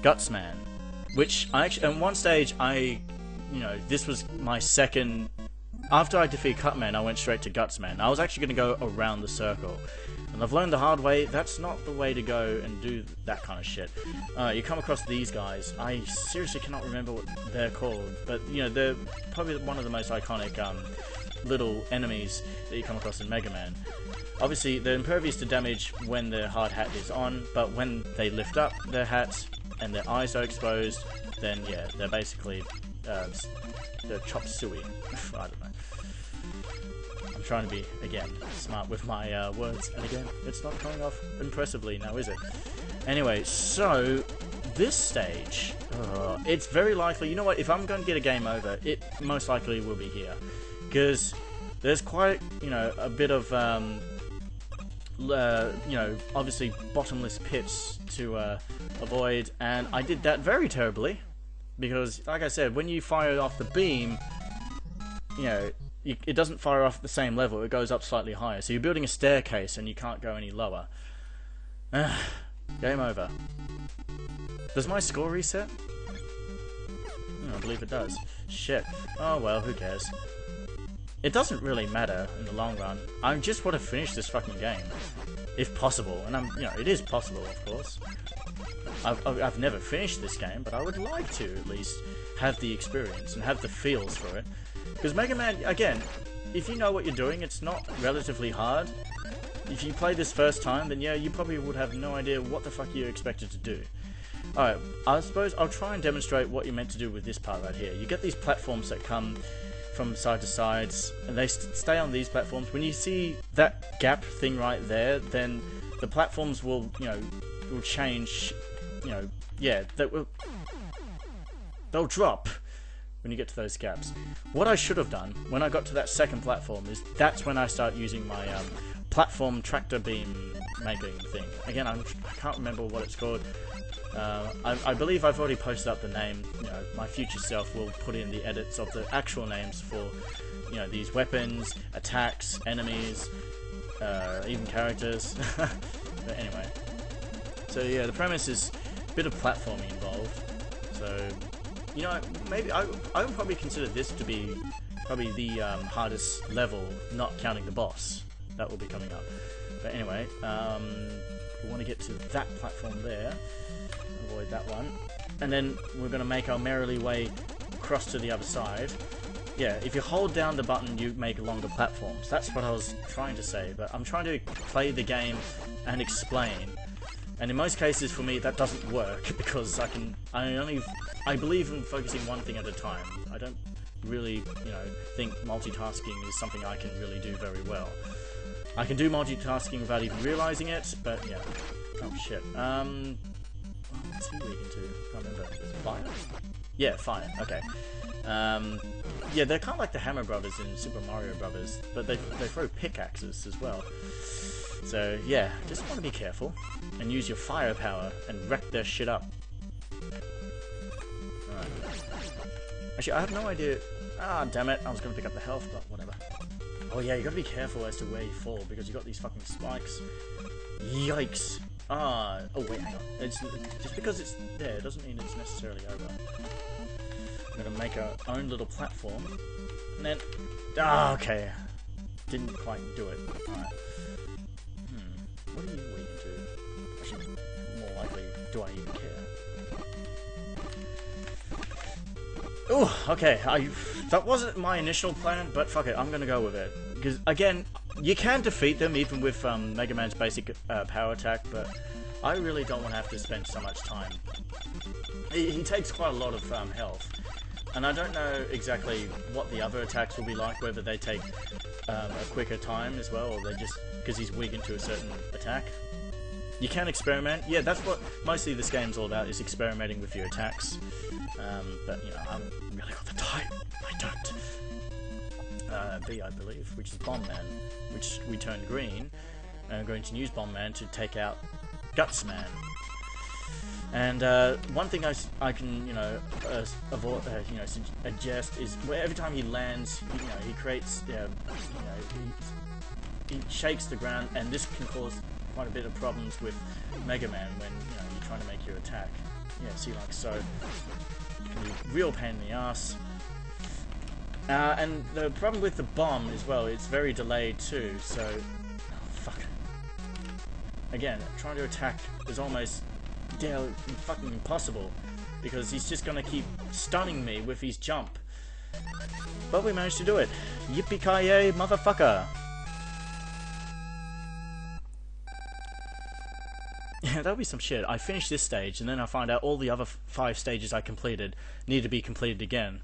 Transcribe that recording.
Gutsman, which I actually, at one stage, this was my second. After I defeat Cutman, I went straight to Gutsman. I was actually going to go around the circle. And I've learned the hard way, that's not the way to go and do that kind of shit. You come across these guys, I seriously cannot remember what they're called, but, they're probably one of the most iconic, little enemies that you come across in Mega Man. Obviously, they're impervious to damage when their hard hat is on, but when they lift up their hats and their eyes are exposed, then, yeah, they're basically, they're chop suey. I don't know. I'm trying to be, again, smart with my words, and again, it's not coming off impressively now, is it? Anyway, so, this stage, it's very likely, you know what, if I'm going to get a game over, it most likely will be here. Because there's quite, a bit of, obviously bottomless pits to avoid, and I did that very terribly. Because, like I said, when you fire off the beam, it doesn't fire off at the same level, it goes up slightly higher. So you're building a staircase and you can't go any lower. Game over. Does my score reset? I believe it does. Shit. Oh well, who cares? It doesn't really matter in the long run. I just want to finish this fucking game. If possible. And it is possible, of course. I've never finished this game, but I would like to at least have the experience and have the feels for it. Because Mega Man, again, if you know what you're doing, it's not relatively hard. If you play this first time, then yeah, you probably would have no idea what the fuck you're expected to do. Alright, I suppose I'll try and demonstrate what you're meant to do with this part right here. You get these platforms that come from side to sides, and they stay on these platforms. When you see that gap thing right there, then the platforms will, will change, yeah, they'll drop when you get to those gaps. What I should have done when I got to that second platform is that's when I start using my platform tractor beam making thing. Again, I can't remember what it's called. I believe I've already posted up the name. My future self will put in the edits of the actual names for, these weapons, attacks, enemies, even characters. But anyway, so yeah, the premise is a bit of platforming involved. So, maybe I would probably consider this to be probably the hardest level, not counting the boss. That will be coming up. But anyway, we want to get to that platform there. Avoid that one. And then we're going to make our merrily way across to the other side. Yeah, if you hold down the button, you make longer platforms. That's what I was trying to say, but I'm trying to play the game and explain. And in most cases, for me, that doesn't work, because I believe in focusing one thing at a time. I don't really, think multitasking is something I can really do very well. I can do multitasking without even realizing it, but yeah. Oh shit. What's he weak into? I can't remember. Is it fire? Yeah, fire. Okay. Yeah, they're kind of like the Hammer Brothers in Super Mario Brothers, but they throw pickaxes as well. So yeah, just want to be careful and use your firepower and wreck their shit up. Alright. Actually, I have no idea. Ah, damn it! I was going to pick up the health, but whatever. Oh yeah, you got to be careful as to where you fall because you got these fucking spikes. Yikes! Ah, oh wait, hang on. It's just because it's there doesn't mean it's necessarily over. I'm gonna make our own little platform, and then okay, didn't quite do it. Alright. What are you weak to? Actually, more likely, do I even care? Oh, okay. That wasn't my initial plan, but fuck it, I'm gonna go with it. Because again, you can defeat them even with Mega Man's basic power attack, but I really don't want to have to spend so much time. He takes quite a lot of health, and I don't know exactly what the other attacks will be like, whether they take a quicker time as well, or they just, because he's weak into a certain attack. You can experiment. Yeah, that's what mostly this game's all about, is experimenting with your attacks. But, I haven't really got the type. I don't. B, I believe, which is Bomb Man, which we turn green. And I'm going to use Bomb Man to take out Gutsman. And one thing I can, avoid, adjust is every time he lands, he creates, he shakes the ground, and this can cause quite a bit of problems with Mega Man when you're trying to make your attack. Yeah, see, like so. It can be a real pain in the ass. And the problem with the bomb as well, it's very delayed too, so... Oh, fuck. Again, trying to attack is almost fucking impossible, because he's just gonna keep stunning me with his jump. But we managed to do it. Yippee-ki-yay, motherfucker! Yeah, that'll be some shit. I finished this stage, and then I find out all the other 5 stages I completed need to be completed again.